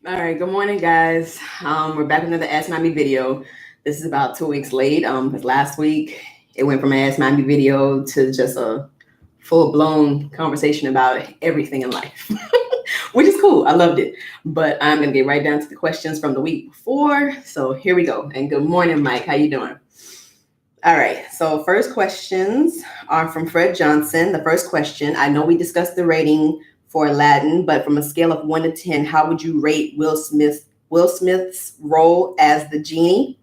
All right, good morning, guys. We're back with another Ask Mommy video. This is about 2 weeks late. Because last week it went from an Ask Mommy video to just a full-blown conversation about everything in life, which is cool. I loved it. But I'm gonna get right down to the questions from the week before. So here we go. And good morning, Mike. How you doing? All right. So first questions are from Fred Johnson. The first question: I know we discussed the rating for Aladdin, but from a scale of 1 to 10, how would you rate Will Smith's role as the genie?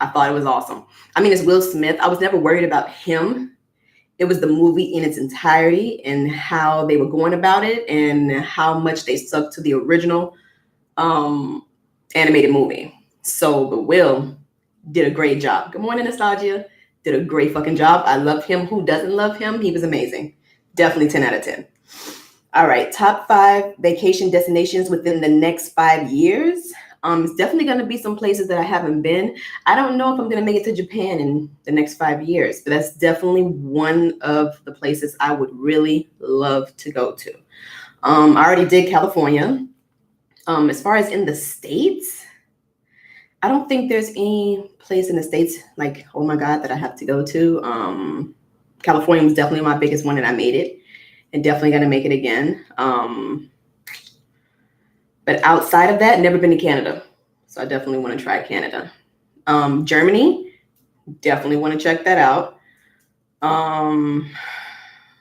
I thought it was awesome. I mean, it's Will Smith. I was never worried about him. It was the movie in its entirety and how they were going about it and how much they stuck to the original um, animated movie. So, but Will did a great job. Good morning, Nostalgia. Did a great fucking job. I love him. Who doesn't love him? He was amazing. Definitely 10 out of 10. All right, top 5 vacation destinations within the next 5 years. It's definitely going to be some places that I haven't been. I don't know if I'm going to make it to Japan in the next 5 years, but that's definitely one of the places I would really love to go to. I already did California. As far as in the States, I don't think there's any place in the States like, oh my God, that I have to go to. California was definitely my biggest one, and I made it, and definitely going to make it again. But outside of that, never been to Canada. So I definitely want to try Canada. Germany, definitely want to check that out.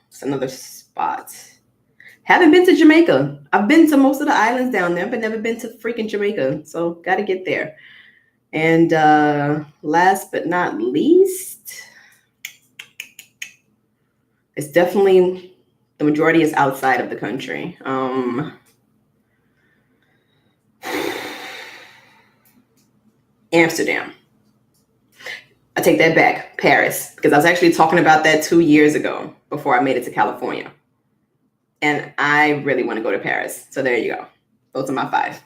It's another spot. Haven't been to Jamaica. I've been to most of the islands down there, but never been to freaking Jamaica. So got to get there. And last but not least, it's definitely, the majority is outside of the country. Amsterdam. I take that back. Paris, because I was actually talking about that 2 years ago before I made it to California. And I really want to go to Paris. So there you go. Those are my 5.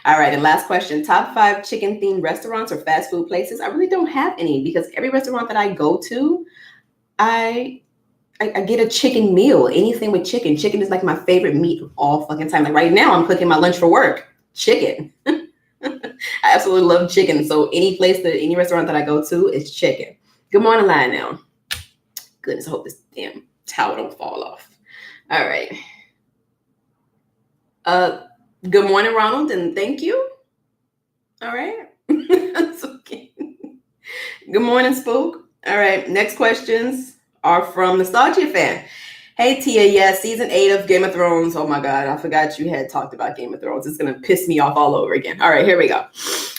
All right. And last question, top 5 chicken themed restaurants or fast food places. I really don't have any because every restaurant that I go to, I get a chicken meal, anything with chicken. Chicken is like my favorite meat of all fucking time. Like right now I'm cooking my lunch for work, chicken. I absolutely love chicken. So any restaurant that I go to, it's chicken. Good morning, Lionel. Goodness, I hope this damn towel don't fall off. All right. Good morning, Ronald, and thank you. All right. That's okay. Good morning, Spook. All right. Next questions are from Nostalgia Fan. Hey, Tia, yes, season 8 of Game of Thrones. Oh my God, I forgot you had talked about Game of Thrones. It's going to piss me off all over again. All right, here we go.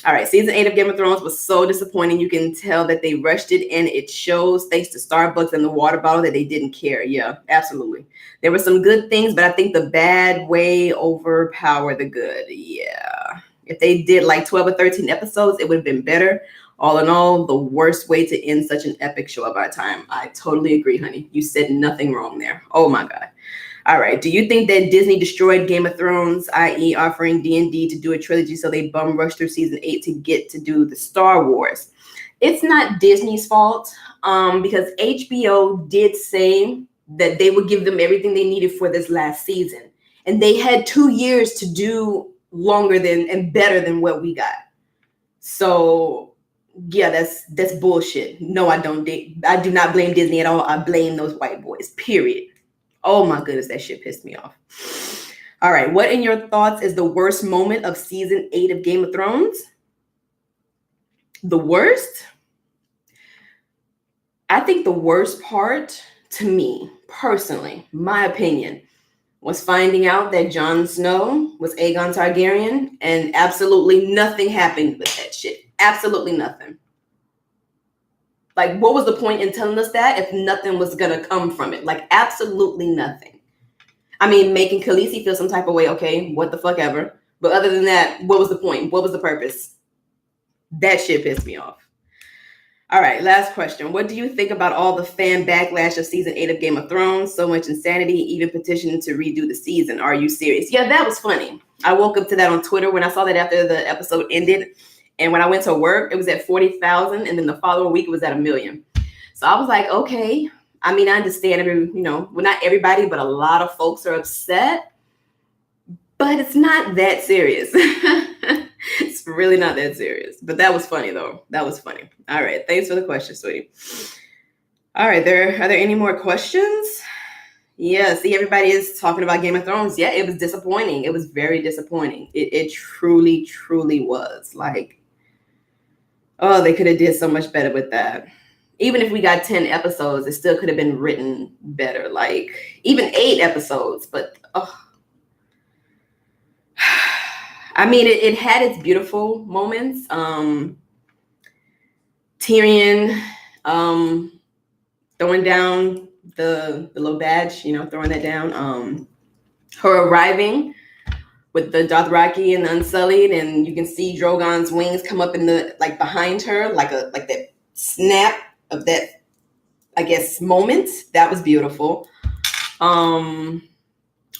All right, season 8 of Game of Thrones was so disappointing. You can tell that they rushed it, and it shows, thanks to Starbucks and the water bottle, that they didn't care. Yeah, absolutely. There were some good things, but I think the bad way overpowered the good. Yeah. If they did like 12 or 13 episodes, it would have been better. All in all, the worst way to end such an epic show of our time. I totally agree, honey. You said nothing wrong there. Oh my God. All right. Do you think that Disney destroyed Game of Thrones, i.e. offering D&D to do a trilogy so they bum rushed through season 8 to get to do the Star Wars? It's not Disney's fault because HBO did say that they would give them everything they needed for this last season. And they had 2 years to do longer than and better than what we got. So yeah, that's bullshit. No, I don't. I do not blame Disney at all. I blame those white boys, period. Oh my goodness, that shit pissed me off. All right, what in your thoughts is the worst moment of season 8 of Game of Thrones? The worst? I think the worst part, to me, personally, my opinion, was finding out that Jon Snow was Aegon Targaryen, and absolutely nothing happened with that shit. Absolutely nothing. Like, what was the point in telling us that if nothing was gonna come from it? Like, absolutely nothing. I mean, making Khaleesi feel some type of way, okay, what the fuck ever. But other than that, what was the point? What was the purpose? That shit pissed me off. All right, last question. What do you think about all the fan backlash of season 8 of Game of Thrones? So much insanity, even petitioning to redo the season. Are you serious? Yeah, that was funny. I woke up to that on Twitter when I saw that after the episode ended. And when I went to work, it was at 40,000. And then the following week, it was at 1 million. So I was like, okay. I mean, I understand, well, not everybody, but a lot of folks are upset. but it's not that serious. It's really not that serious. But that was funny, though. That was funny. All right. Thanks for the question, sweetie. All right. Are there any more questions? Yeah. See, everybody is talking about Game of Thrones. Yeah, it was disappointing. It was very disappointing. It truly, truly was. Like, oh, they could have did so much better with that. Even if we got 10 episodes, it still could have been written better. Like, even 8 episodes. But, oh. I mean, it had its beautiful moments. Tyrion throwing down the little badge, throwing that down. Her arriving with the Dothraki and the Unsullied, and you can see Drogon's wings come up in the behind her, like that snap of that, I guess, moment. That was beautiful.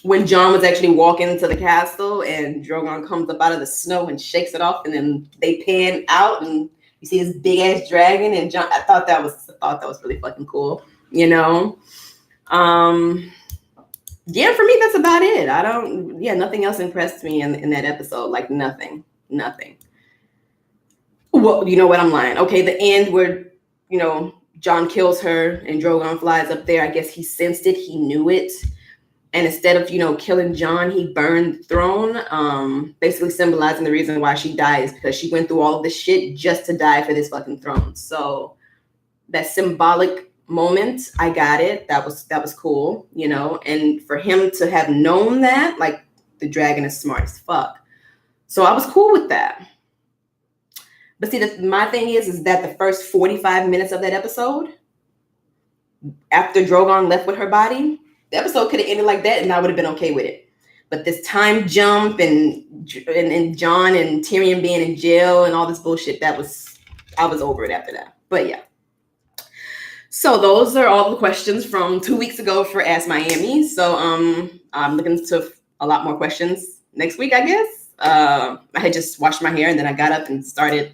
When Jon was actually walking into the castle and Drogon comes up out of the snow and shakes it off, and then they pan out and you see this big ass dragon, and Jon, I thought that was really fucking cool. Yeah, for me that's about it. Nothing else impressed me in that episode. Like nothing. Well, you know what, I'm lying. Okay, the end where, Jon kills her and Drogon flies up there. I guess he sensed it, he knew it. And instead of, killing Jon, he burned the throne, basically symbolizing the reason why she dies, because she went through all of this shit just to die for this fucking throne. So that symbolic moment, I got it. That was cool, and for him to have known that, like, the dragon is smart as fuck. So I was cool with that. But see, my thing is that the first 45 minutes of that episode, after Drogon left with her body, the episode could have ended like that and I would have been okay with it. But this time jump and Jon and Tyrion being in jail and all this bullshit, I was over it after that. But yeah. So those are all the questions from 2 weeks ago for Ask Miami. So I'm looking to a lot more questions next week, I guess. I had just washed my hair and then I got up and started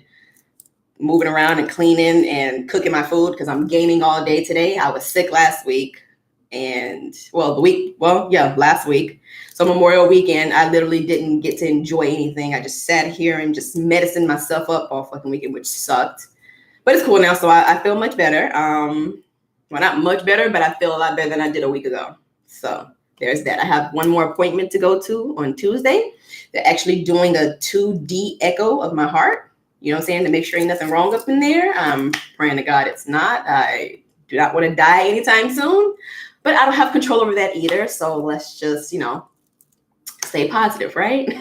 moving around and cleaning and cooking my food because I'm gaming all day today. I was sick last week. And last week. So Memorial weekend, I literally didn't get to enjoy anything. I just sat here and just medicined myself up all fucking weekend, which sucked. But it's cool now, so I feel much better. Well, not much better, but I feel a lot better than I did a week ago. So there's that. I have one more appointment to go to on Tuesday. They're actually doing a 2D echo of my heart. You know what I'm saying? To make sure ain't nothing wrong up in there. I'm praying to God it's not. I do not want to die anytime soon. But I don't have control over that either. So let's just, stay positive, right?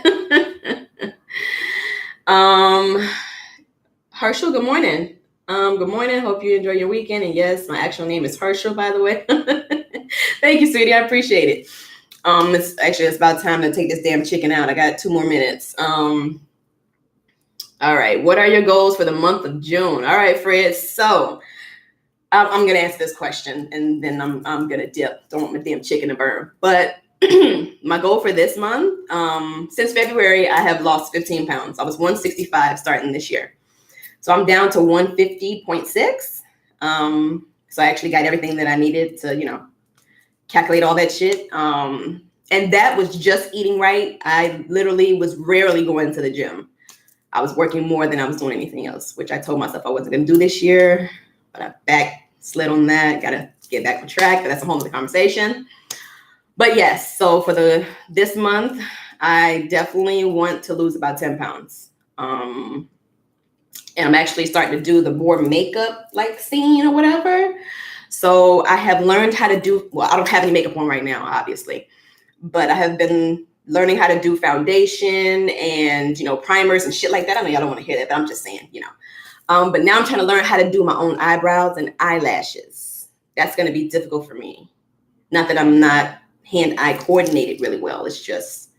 Herschel, good morning. Good morning. Hope you enjoy your weekend. And yes, my actual name is Herschel, by the way. Thank you, sweetie. I appreciate it. It's about time to take this damn chicken out. I got 2 more minutes. All right. What are your goals for the month of June? All right, Fred. So I'm going to answer this question and then I'm going to dip. Don't want my damn chicken to burn. But my goal for this month, since February, I have lost 15 pounds. I was 165 starting this year. So I'm down to 150.6. So I actually got everything that I needed to, calculate all that shit. And that was just eating right. I literally was rarely going to the gym. I was working more than I was doing anything else, which I told myself I wasn't going to do this year. But I backslid on that. Got to get back on track. But that's a whole other conversation. But yes, so for this month, I definitely want to lose about 10 pounds. And I'm actually starting to do the more makeup like scene or whatever. So I have learned how to do, well, I don't have any makeup on right now, obviously. But I have been learning how to do foundation and, primers and shit like that. I know y'all don't want to hear that, but I'm just saying, But now I'm trying to learn how to do my own eyebrows and eyelashes. That's going to be difficult for me. Not that I'm not hand-eye coordinated really well. It's just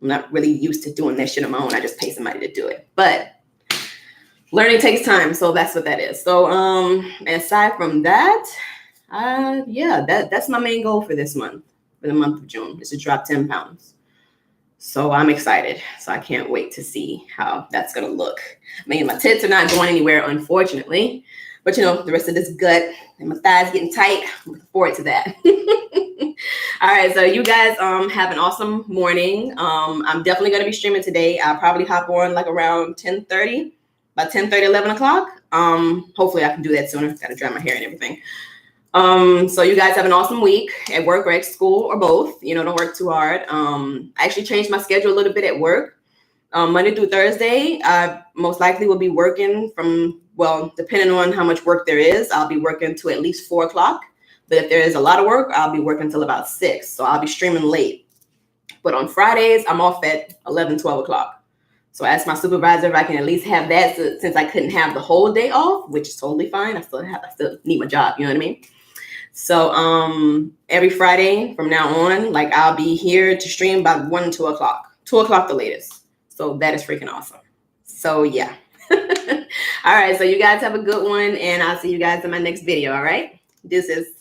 I'm not really used to doing that shit on my own. I just pay somebody to do it. But learning takes time. So that's what that is. So aside from that, that's my main goal for this month, for the month of June, is to drop 10 pounds. So I'm excited. So I can't wait to see how that's going to look. I mean, my tits are not going anywhere, unfortunately. But the rest of this gut and my thighs getting tight. I'm looking forward to that. All right, so you guys have an awesome morning. I'm definitely going to be streaming today. I'll probably hop on like around 10:30, about 10:30, 11 o'clock. Hopefully I can do that sooner. Got to dry my hair and everything. So you guys have an awesome week at work or at school or both. Don't work too hard. I actually changed my schedule a little bit at work. Monday through Thursday, I most likely will be working depending on how much work there is, I'll be working to at least 4 o'clock. But if there is a lot of work, I'll be working until about 6. So I'll be streaming late. But on Fridays, I'm off at 11, 12 o'clock. So I asked my supervisor if I can at least have that since I couldn't have the whole day off, which is totally fine. I still need my job. You know what I mean? So every Friday from now on, like I'll be here to stream about 1, 2 o'clock, 2 o'clock the latest. So that is freaking awesome. So yeah. All right. So you guys have a good one, and I'll see you guys in my next video. All right. This is